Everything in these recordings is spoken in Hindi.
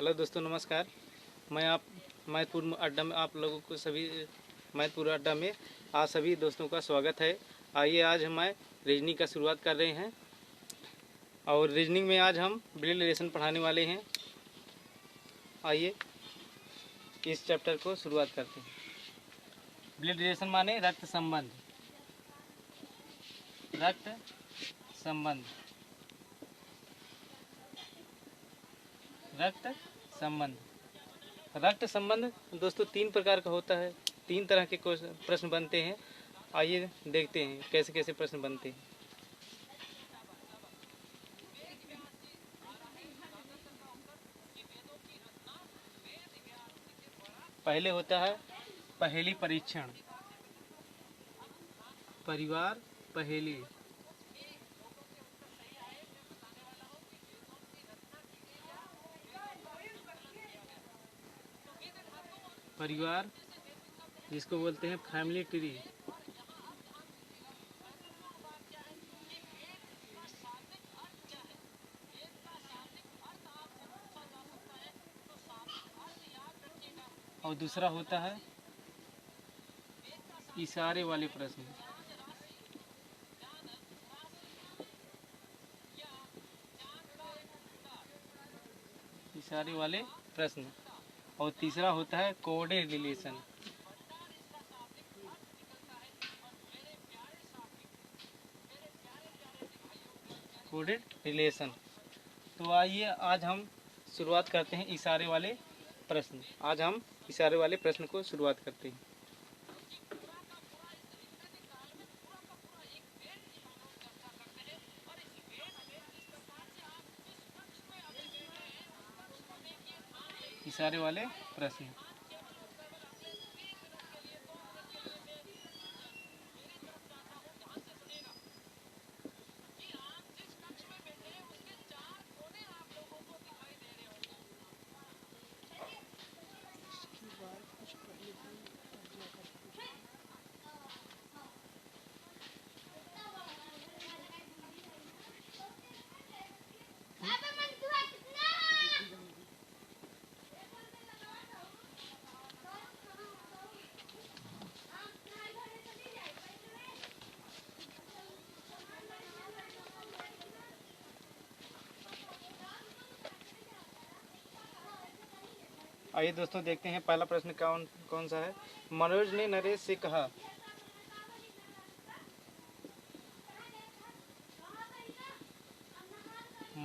हेलो दोस्तों, नमस्कार। मैं मैथपुर अड्डा में आप लोगों को सभी मैथपुर अड्डा में आज सभी दोस्तों का स्वागत है। आइए आज हम रीजनिंग का शुरुआत कर रहे हैं और रीजनिंग में आज हम ब्लड रिलेशन पढ़ाने वाले हैं। आइए इस चैप्टर को शुरुआत करते हैं। ब्लड रिलेशन माने रक्त संबंध। रक्त संबंध, रक्त संबंध। रक्त संबंध दोस्तों तीन प्रकार का होता है। तीन तरह के प्रश्न बनते हैं। आइए देखते हैं कैसे कैसे प्रश्न बनते हैं। पहले होता है पहेली परीक्षण। परिवार पहेली। परिवार जिसको बोलते हैं फैमिली ट्री। और दूसरा होता है इशारे वाले प्रश्न। इशारे वाले प्रश्न। और तीसरा होता है कोडेड रिलेशन। Coded relation. तो आइए आज हम शुरुआत करते हैं इशारे वाले प्रश्न। आज हम इशारे वाले प्रश्न को शुरुआत करते हैं। इशारे वाले प्रश्न। आइए दोस्तों देखते हैं पहला प्रश्न कौन सा है। मनोज ने नरेश से कहा।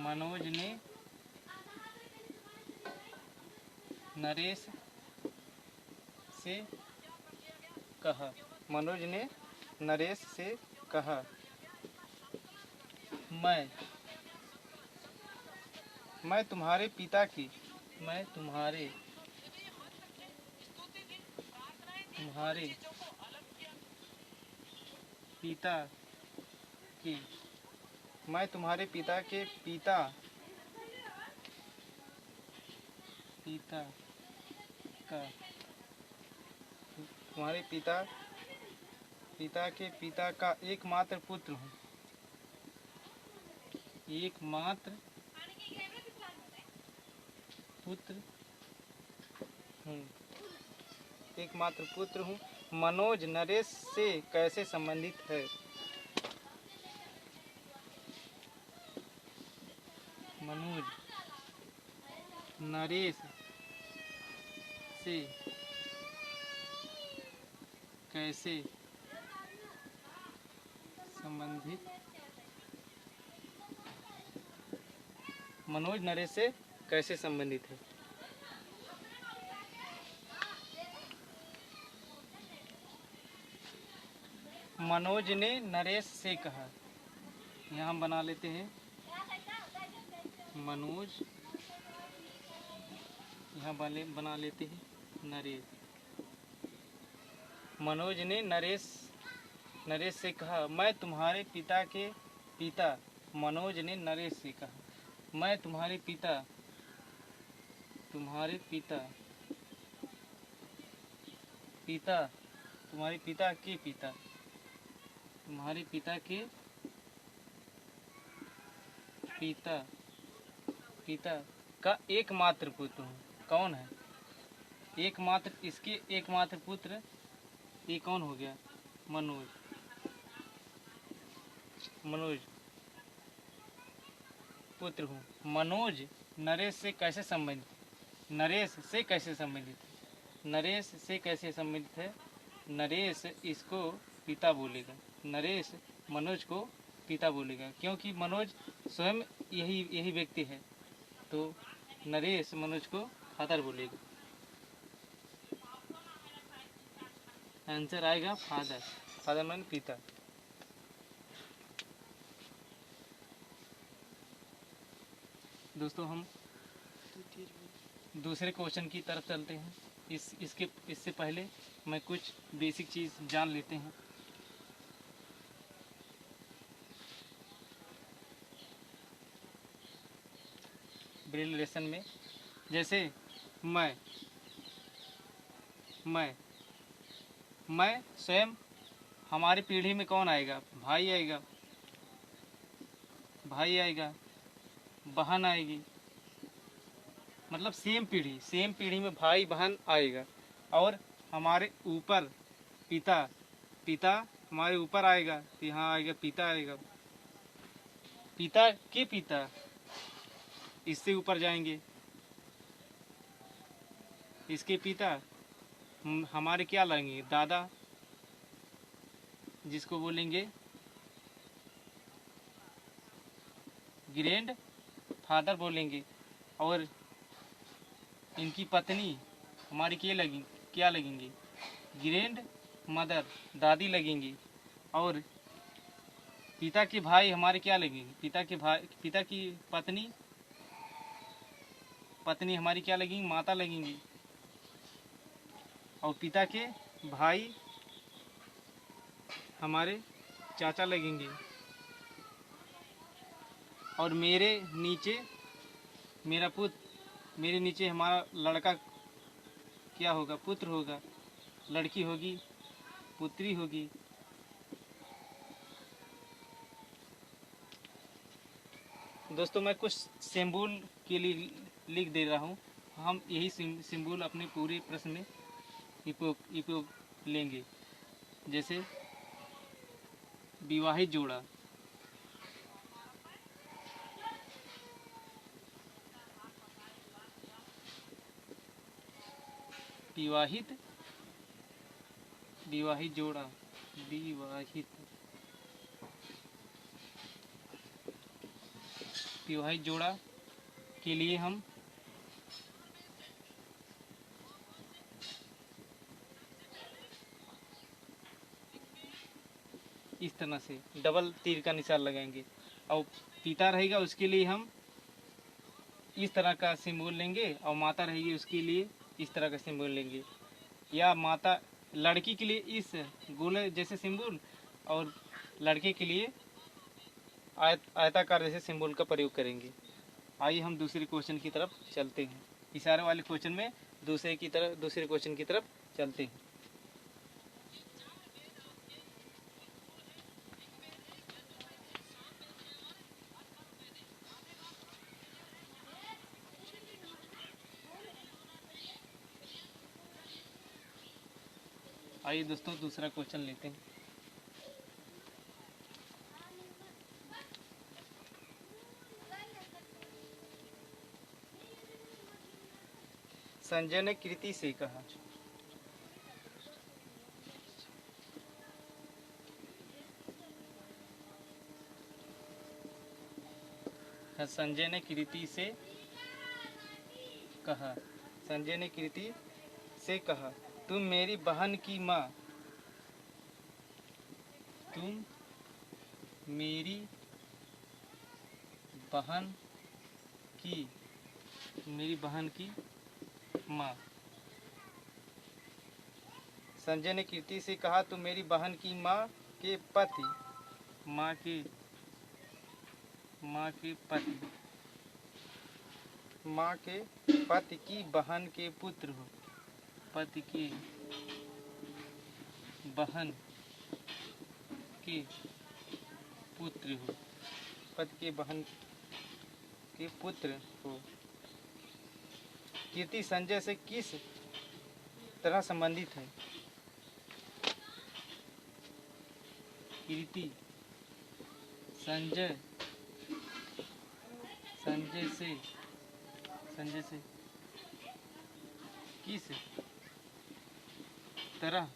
मनोज ने नरेश से कहा। मनोज ने नरेश से कहा, मैं तुम्हारे पिता की मैं तुम्हारे पिता के पिता का तुम्हारे पिता के पिता का एकमात्र पुत्र हूँ। एकमात्र पुत्र हूँ। मनोज नरेश से कैसे संबंधित है। मनोज नरेश से कैसे संबंधित। मनोज नरेश से कैसे संबंधित है। मनोज ने नरेश से कहा। यहाँ बना लेते हैं मनोज, यहाँ बना लेते हैं नरेश। मनोज ने नरेश से कहा, मैं तुम्हारे पिता के पिता। मनोज ने नरेश से कहा, मैं तुम्हारे पिता तुम्हारे पिता का एकमात्र पुत्र हूँ। कौन है? एकमात्र, इसके एकमात्र पुत्र, ये कौन हो गया? मनोज। मनोज पुत्र हूँ। मनोज नरेश से कैसे संबंधित? नरेश से कैसे संबंधित है? नरेश से कैसे संबंधित है? नरेश इसको पिता बोलेगा। नरेश मनोज को पिता बोलेगा, क्योंकि मनोज स्वयं यही व्यक्ति है, तो नरेश मनोज को फादर बोलेगा। आंसर आएगा फादर। फादर मान पिता। दोस्तों हम दूसरे क्वेश्चन की तरफ चलते हैं। इससे पहले मैं कुछ बेसिक चीज़ जान लेते हैं। ब्रेल रिलेशन में जैसे मैं स्वयं, हमारी पीढ़ी में कौन आएगा? भाई आएगा, बहन आएगी, मतलब सेम पीढ़ी में भाई बहन आएगा। और हमारे ऊपर पिता हमारे ऊपर आएगा, तो यहाँ आएगा पिता आएगा। पिता के पिता इससे ऊपर जाएंगे, इसके पिता हमारे क्या लगेंगे? दादा, जिसको बोलेंगे ग्रैंड फादर बोलेंगे। और इनकी पत्नी हमारी क्या लगेंगी? ग्रैंड मदर, दादी लगेंगी। और पिता के भाई हमारे क्या लगेंगे? पिता की पत्नी हमारी क्या लगेंगी? माता लगेंगी। और पिता के भाई हमारे चाचा लगेंगे। और मेरे नीचे हमारा लड़का क्या होगा? पुत्र होगा। लड़की होगी, पुत्री होगी। दोस्तों मैं कुछ सिंबल के लिए लिख दे रहा हूँ। हम यही सिंबल अपने पूरे प्रश्न में उपयोग लेंगे। जैसे विवाहित जोड़ा, विवाहित जोड़ा, विवाहित जोड़ा के लिए हम इस तरह से डबल तीर का निशान लगाएंगे। और पिता रहेगा, उसके लिए हम इस तरह का सिंबल लेंगे। और माता रहेगी, उसके लिए इस तरह का सिंबल लेंगे। या माता, लड़की के लिए इस गोले जैसे सिंबल, और लड़के के लिए आयताकार जैसे सिंबल का प्रयोग करेंगे। आइए हम दूसरे क्वेश्चन की तरफ चलते हैं। इशारे वाले क्वेश्चन में दूसरे क्वेश्चन की तरफ चलते हैं। आइए दोस्तों दूसरा क्वेश्चन लेते हैं। संजय ने कृति से कहा। संजय ने कृति से कहा, तुम मेरी बहन की माँ, मेरी बहन की माँ। संजय ने कृति से कहा, तुम मेरी बहन की माँ के पति, माँ के पति की बहन के पुत्र हो। पति की बहन के पुत्र हो। पति के बहन के पुत्र हो। कीर्ति संजय से किस तरह संबंधित है? कीर्ति संजय से किस तरह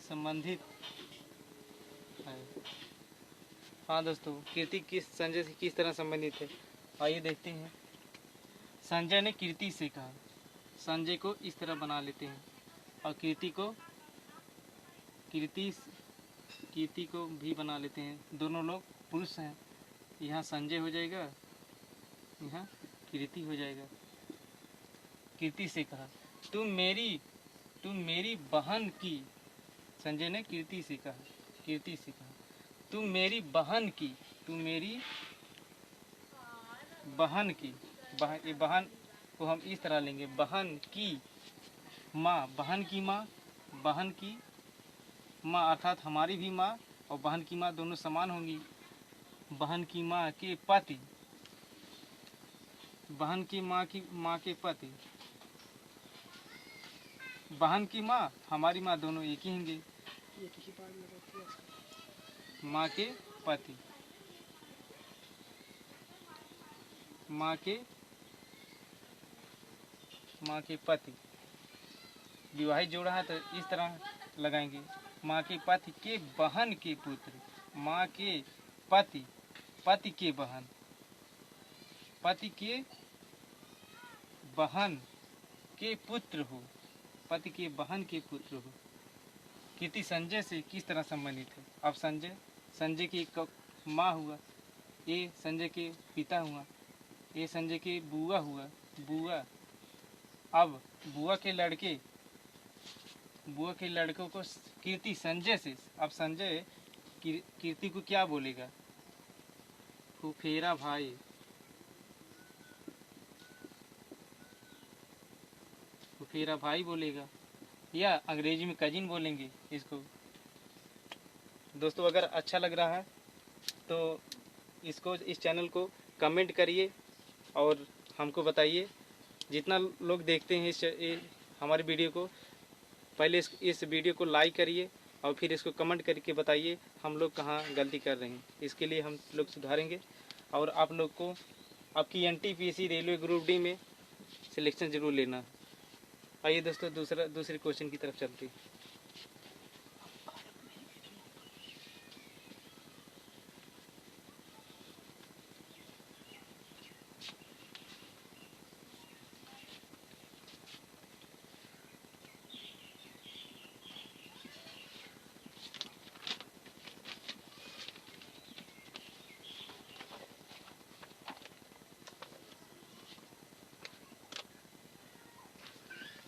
संबंधित है? हाँ दोस्तों, कीर्ति संजय से किस तरह संबंधित है? आइए देखते हैं। संजय ने कीर्ति से कहा। संजय को इस तरह बना लेते हैं और कीर्ति को भी बना लेते हैं। दोनों लोग पुरुष हैं। यहाँ संजय हो जाएगा, यहाँ कीर्ति हो जाएगा। कीर्ति से कहा, तुम मेरी बहन की। संजय ने कीर्ति से कहा, तुम मेरी बहन की। ये बहन को हम इस तरह लेंगे, बहन की माँ अर्थात हमारी भी माँ और बहन की माँ दोनों समान होंगी। बहन की माँ के पति, बहन की माँ के पति, बहन की माँ हमारी माँ दोनों एक ही होंगे। माँ के पति, माँ के पति विवाहित जोड़ा है तो इस तरह लगाएंगे। माँ के पति के बहन के पुत्र, माँ के पति के बहन, पति के बहन के पुत्र हो, पति के बहन के पुत्र हो। कीर्ति संजय से किस तरह संबंधित है? अब संजय की एक माँ हुआ, ये संजय के पिता हुआ, ये संजय के बुआ हुआ, अब बुआ के लड़कों को कीर्ति संजय से, अब संजय कीर्ति को क्या बोलेगा? फुफेरा भाई बोलेगा, या अंग्रेजी में कजिन बोलेंगे इसको। दोस्तों, अगर अच्छा लग रहा है तो इस चैनल को कमेंट करिए और हमको बताइए। जितना लोग देखते हैं हमारे वीडियो को, पहले इस वीडियो को लाइक करिए और फिर इसको कमेंट करके बताइए हम लोग कहाँ गलती कर रहे हैं। इसके लिए हम लोग सुधारेंगे और आप लोग को आपकी NTPC रेलवे ग्रुप डी में सिलेक्शन जरूर लेना। आइए दोस्तों, दूसरे क्वेश्चन की तरफ चलते हैं।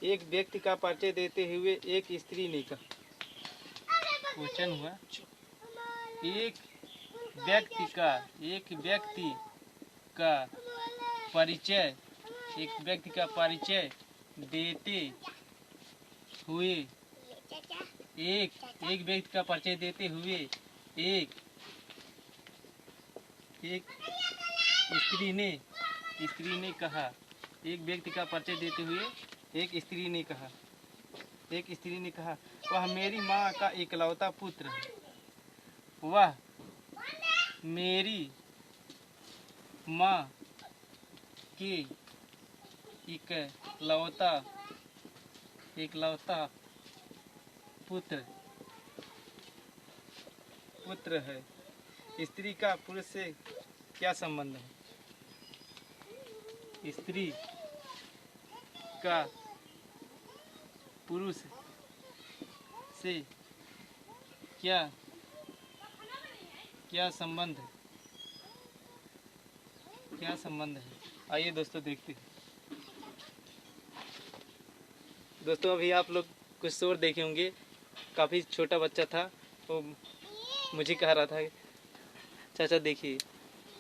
एक व्यक्ति का परिचय देते हुए एक स्त्री ने कहा। क्वेश्चन हुआ, एक व्यक्ति का परिचय देते हुए एक व्यक्ति का परिचय देते हुए एक स्त्री ने कहा। एक व्यक्ति का परिचय देते हुए एक स्त्री ने कहा, वह मेरी माँ का इकलौता पुत्र है। वह मेरी माँ के इकलौता पुत्र है। स्त्री का पुरुष से क्या संबंध है? स्त्री का पुरुष से क्या संबंध है? आइए दोस्तों देखते हैं। दोस्तों, अभी आप लोग कुछ शोर देखे होंगे। काफ़ी छोटा बच्चा था, वो मुझे कह रहा था चाचा देखिए,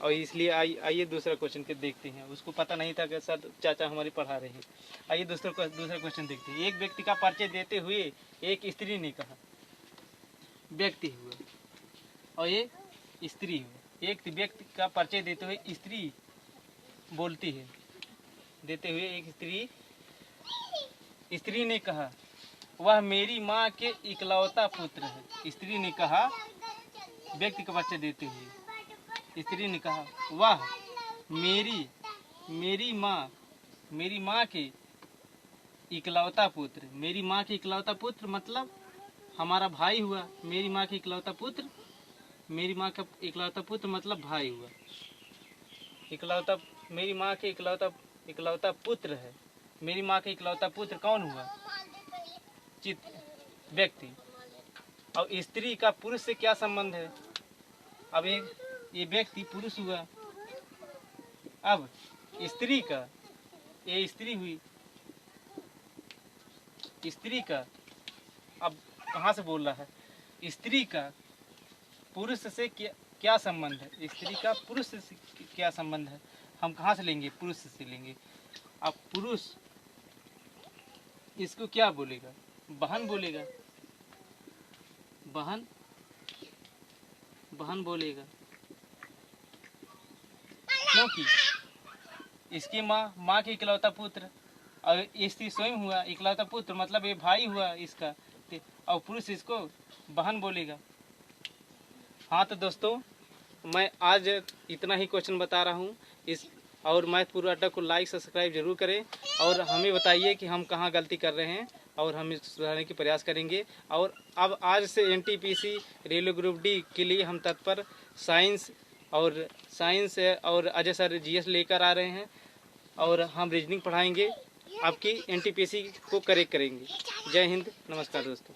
और इसलिए आइए दूसरा क्वेश्चन के देखते हैं। उसको पता नहीं था कि सर चाचा हमारे पढ़ा रहे हैं। आइए दूसरा क्वेश्चन देखते हैं। एक व्यक्ति का परिचय देते हुए एक स्त्री ने कहा। व्यक्ति हुआ और ये स्त्री हुआ। एक व्यक्ति का परिचय देते हुए स्त्री बोलती है। देते हुए एक स्त्री ने कहा, वह मेरी माँ के इकलौता पुत्र है। स्त्री ने कहा, व्यक्ति का बच्चा देते हुए स्त्री ने कहा, वह मेरी माँ के इकलौता पुत्र। मेरी माँ के इकलौता पुत्र मतलब हमारा भाई हुआ। मेरी माँ के इकलौता पुत्र, मेरी माँ का इकलौता पुत्र मतलब भाई हुआ। इकलौता, मेरी माँ के इकलौता पुत्र है। मेरी माँ का इकलौता पुत्र कौन हुआ? व्यक्ति। और स्त्री का पुरुष से क्या संबंध है? अब ये व्यक्ति पुरुष हुआ। अब स्त्री का, ये स्त्री हुई। स्त्री का अब कहाँ से बोल रहा है? स्त्री का पुरुष से क्या संबंध है? स्त्री का पुरुष से क्या संबंध है? हम कहाँ से लेंगे? पुरुष से लेंगे। अब पुरुष इसको क्या बोलेगा? बहन बोलेगा। बहन बोलेगा, क्योंकि इसकी माँ के इकलौता पुत्र, और स्त्री स्वयं हुआ इकलौता पुत्र, मतलब ये भाई हुआ इसका, और पुरुष इसको बहन बोलेगा। हाँ तो दोस्तों, मैं आज इतना ही क्वेश्चन बता रहा हूँ इस, और मैथपुर अड्डा को लाइक सब्सक्राइब जरूर करें, और हमें बताइए कि हम कहाँ गलती कर रहे हैं, और हम इस सुधारने की प्रयास करेंगे। और अब आज से NTPC रेलवे ग्रुप D के लिए हम तत्पर साइंस और अजय सर GS लेकर आ रहे हैं, और हम रीजनिंग पढ़ाएंगे, आपकी NTPC को करेक्ट करेंगे। जय हिंद, नमस्कार दोस्तों।